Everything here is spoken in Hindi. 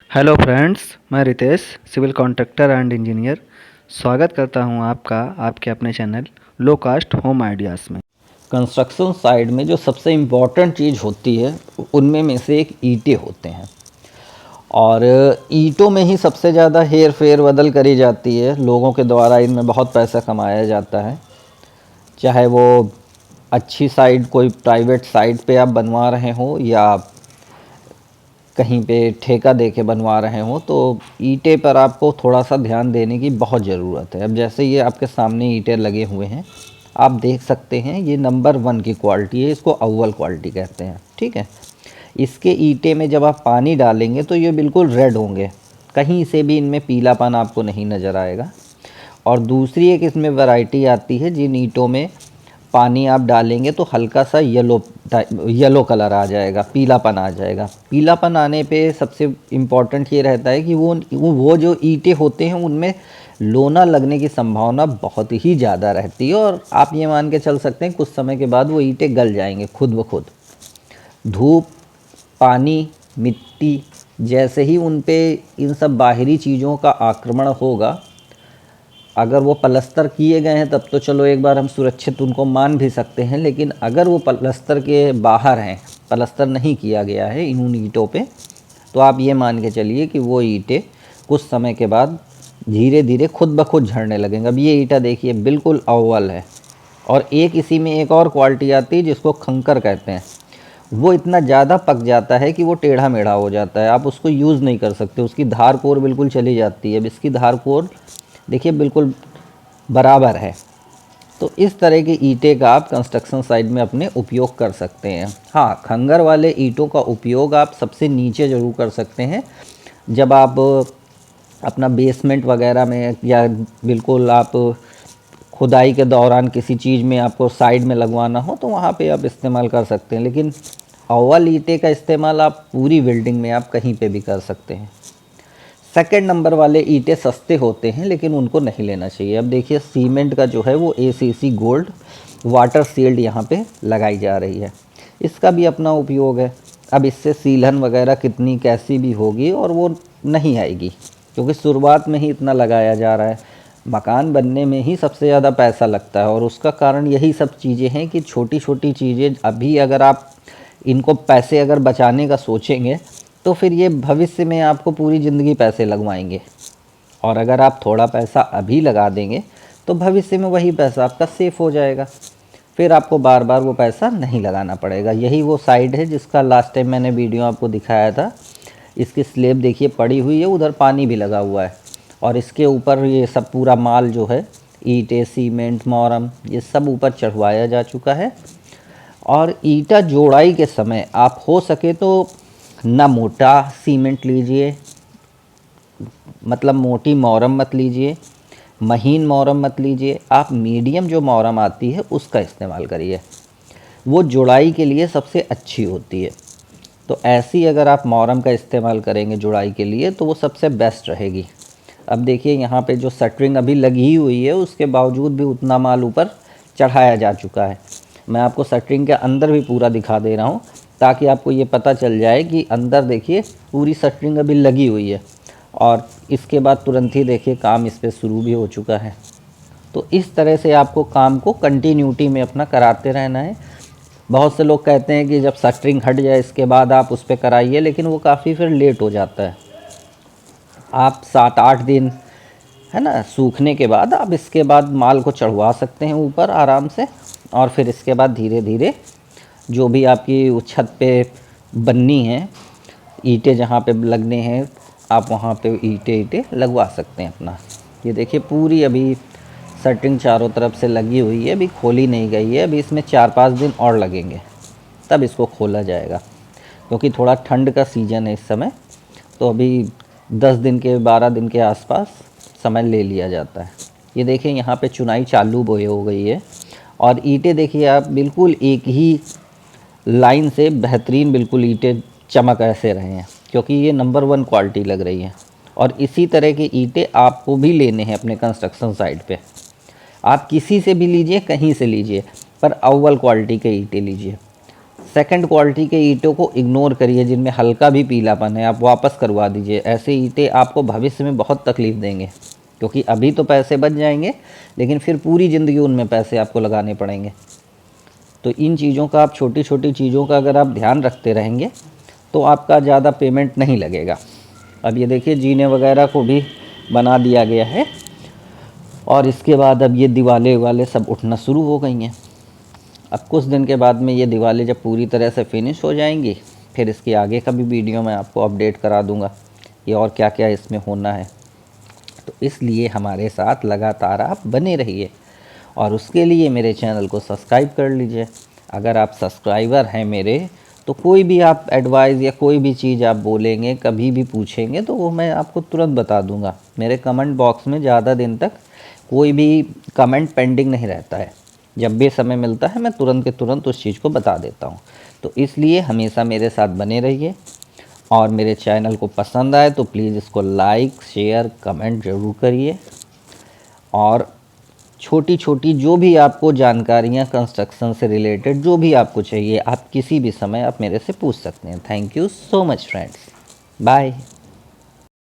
हेलो फ्रेंड्स, मैं Ritesh civil contractor and engineer स्वागत करता हूं आपका आपके अपने channel low cost home ideas में। कंस्ट्रक्शन साइड में जो सबसे इम्पॉर्टेंट चीज़ होती है उनमें में से एक ईंटें होते हैं। और ईंटों में ही सबसे ज़्यादा हेर फेर बदल करी जाती है लोगों के द्वारा। इनमें बहुत पैसा कमाया जाता है, चाहे वो अच्छी साइड कोई प्राइवेट साइट पे आप बनवा रहे हो या कहीं पे ठेका दे के बनवा रहे हो, तो ईंटें पर आपको थोड़ा सा ध्यान देने की बहुत ज़रूरत है। अब जैसे ये आपके सामने ईंटें लगे हुए हैं, आप देख सकते हैं ये नंबर 1 की क्वालिटी है, इसको अव्वल क्वालिटी कहते हैं। ठीक है, इसके ईंटे में जब आप पानी डालेंगे तो ये बिल्कुल रेड होंगे, कहीं से भी इनमें पीलापन आपको नहीं नज़र आएगा। और दूसरी एक इसमें वैरायटी आती है, जिन ईंटों में पानी आप डालेंगे तो हल्का सा येलो कलर आ जाएगा, पीलापन आ जाएगा। पीलापन आने पे सबसे इम्पॉर्टेंट ये रहता है कि वो जो ईंटें होते हैं उनमें लोना लगने की संभावना बहुत ही ज़्यादा रहती है, और आप ये मान के चल सकते हैं कुछ समय के बाद वो ईंटें गल जाएंगे खुद ब खुद। धूप, पानी, मिट्टी जैसे ही उन पे इन सब बाहरी चीज़ों का आक्रमण होगा, अगर वो पलस्तर किए गए हैं तब तो चलो एक बार हम सुरक्षित उनको मान भी सकते हैं, लेकिन अगर वो पलस्तर के बाहर हैं, पलस्तर नहीं किया गया है इन ईंटों पे, तो आप ये मान के चलिए कि वो ईंटें कुछ समय के बाद धीरे धीरे खुद ब खुद झड़ने लगेंगे। अब ये ईंटा देखिए बिल्कुल अव्वल है। और एक इसी में एक और क्वालिटी आती है जिसको खंकर कहते हैं। वो इतना ज़्यादा पक जाता है कि वो टेढ़ा मेढ़ा हो जाता है, आप उसको यूज़ नहीं कर सकते, उसकी धार कोर बिल्कुल चली जाती है। अब इसकी धार कोर देखिए बिल्कुल बराबर है। तो इस तरह की ईंटें का आप कंस्ट्रक्शन साइट में अपने उपयोग कर सकते हैं। हाँ, खंगर वाले ईंटों का उपयोग आप सबसे नीचे ज़रूर कर सकते हैं, जब आप अपना बेसमेंट वगैरह में या बिल्कुल आप खुदाई के दौरान किसी चीज़ में आपको साइड में लगवाना हो तो वहाँ पे आप इस्तेमाल कर सकते हैं। लेकिन अव्वल ईंटें का इस्तेमाल आप पूरी बिल्डिंग में आप कहीं पे भी कर सकते हैं। सेकंड नंबर वाले ईंटें सस्ते होते हैं, लेकिन उनको नहीं लेना चाहिए। अब देखिए सीमेंट का जो है वो ACC गोल्ड वाटर सील्ड यहाँ पे लगाई जा रही है, इसका भी अपना उपयोग है। अब इससे सीलन वगैरह कितनी कैसी भी होगी और वो नहीं आएगी, क्योंकि शुरुआत में ही इतना लगाया जा रहा है। मकान बनने में ही सबसे ज़्यादा पैसा लगता है, और उसका कारण यही सब चीज़ें हैं कि छोटी छोटी चीज़ें अभी अगर आप इनको पैसे अगर बचाने का सोचेंगे तो फिर ये भविष्य में आपको पूरी ज़िंदगी पैसे लगवाएंगे। और अगर आप थोड़ा पैसा अभी लगा देंगे तो भविष्य में वही पैसा आपका सेफ हो जाएगा, फिर आपको बार बार वो पैसा नहीं लगाना पड़ेगा। यही वो साइड है जिसका लास्ट टाइम मैंने वीडियो आपको दिखाया था। इसकी स्लेब देखिए पड़ी हुई है, उधर पानी भी लगा हुआ है, और इसके ऊपर ये सब पूरा माल जो है ईंटें, सीमेंट, मोरम, ये सब ऊपर चढ़वाया जा चुका है। और ईंटा जोड़ाई के समय आप हो सके तो ना मोटा सीमेंट लीजिए, मतलब मोटी मोरम मत लीजिए, महीन मोरम मत लीजिए, आप मीडियम जो मोरम आती है उसका इस्तेमाल करिए, वो जुड़ाई के लिए सबसे अच्छी होती है। तो ऐसी अगर आप मोरम का इस्तेमाल करेंगे जुड़ाई के लिए तो वो सबसे बेस्ट रहेगी। अब देखिए यहाँ पे जो शटरिंग अभी लगी ही हुई है उसके बावजूद भी उतना माल ऊपर चढ़ाया जा चुका है। मैं आपको शटरिंग के अंदर भी पूरा दिखा दे रहा हूँ ताकि आपको ये पता चल जाए कि अंदर देखिए पूरी शटरिंग अभी लगी हुई है, और इसके बाद तुरंत ही देखिए काम इस पर शुरू भी हो चुका है। तो इस तरह से आपको काम को कंटिन्यूटी में अपना कराते रहना है। बहुत से लोग कहते हैं कि जब शटरिंग हट जाए इसके बाद आप उस पर कराइए, लेकिन वो काफ़ी फिर लेट हो जाता है। आप 7-8 दिन है ना सूखने के बाद आप इसके बाद माल को चढ़वा सकते हैं ऊपर आराम से, और फिर इसके बाद धीरे धीरे जो भी आपकी उस छत पे बननी है, ईंटें जहाँ पे लगने हैं आप वहाँ पे ईंटें लगवा सकते हैं अपना। ये देखिए पूरी अभी शटरिंग चारों तरफ से लगी हुई है, अभी खोली नहीं गई है। अभी इसमें 4-5 दिन और लगेंगे तब इसको खोला जाएगा, क्योंकि थोड़ा ठंड का सीज़न है इस समय। तो अभी 10 दिन के 12 दिन के आसपास समय ले लिया जाता है। ये देखिए यहाँ पे चुनाई चालू बोए हो गई है, और ईंटें देखिए आप बिल्कुल एक ही लाइन से बेहतरीन बिल्कुल ईंटें चमक ऐसे रहे हैं, क्योंकि ये नंबर 1 क्वालिटी लग रही है। और इसी तरह की ईंटें आपको भी लेने हैं अपने कंस्ट्रक्शन साइट पे। आप किसी से भी लीजिए, कहीं से लीजिए, पर अव्वल क्वालिटी के ईंटें लीजिए। सेकंड क्वालिटी के ईंटों को इग्नोर करिए, जिनमें हल्का भी पीलापन है आप वापस करवा दीजिए। ऐसे ईंटें आपको भविष्य में बहुत तकलीफ़ देंगे, क्योंकि अभी तो पैसे बच जाएंगे लेकिन फिर पूरी ज़िंदगी उनमें पैसे आपको लगाने पड़ेंगे। तो इन चीज़ों का आप, छोटी छोटी चीज़ों का अगर आप ध्यान रखते रहेंगे तो आपका ज़्यादा पेमेंट नहीं लगेगा। अब ये देखिए जीने वगैरह को भी बना दिया गया है, और इसके बाद अब ये दीवारें वाले सब उठना शुरू हो गई हैं। अब कुछ दिन के बाद में ये दीवारें जब पूरी तरह से फिनिश हो जाएंगी, फिर इसके आगे का भी वीडियो मैं आपको अपडेट करा दूंगा ये और क्या क्या इसमें होना है। तो इसलिए हमारे साथ लगातार आप बने रहिए, और उसके लिए मेरे चैनल को सब्सक्राइब कर लीजिए। अगर आप सब्सक्राइबर हैं मेरे, तो कोई भी आप एडवाइस या कोई भी चीज़ आप बोलेंगे, कभी भी पूछेंगे, तो वो मैं आपको तुरंत बता दूंगा। मेरे कमेंट बॉक्स में ज़्यादा दिन तक कोई भी कमेंट पेंडिंग नहीं रहता है। जब भी समय मिलता है मैं तुरंत के तुरंत उस चीज़ को बता देता हूँ। तो इसलिए हमेशा मेरे साथ बने रहिए, और मेरे चैनल को पसंद आए तो प्लीज़ इसको लाइक, शेयर, कमेंट ज़रूर करिए। और छोटी छोटी जो भी आपको जानकारियाँ कंस्ट्रक्शन से रिलेटेड जो भी आपको चाहिए, आप किसी भी समय आप मेरे से पूछ सकते हैं। Thank you so much friends, bye.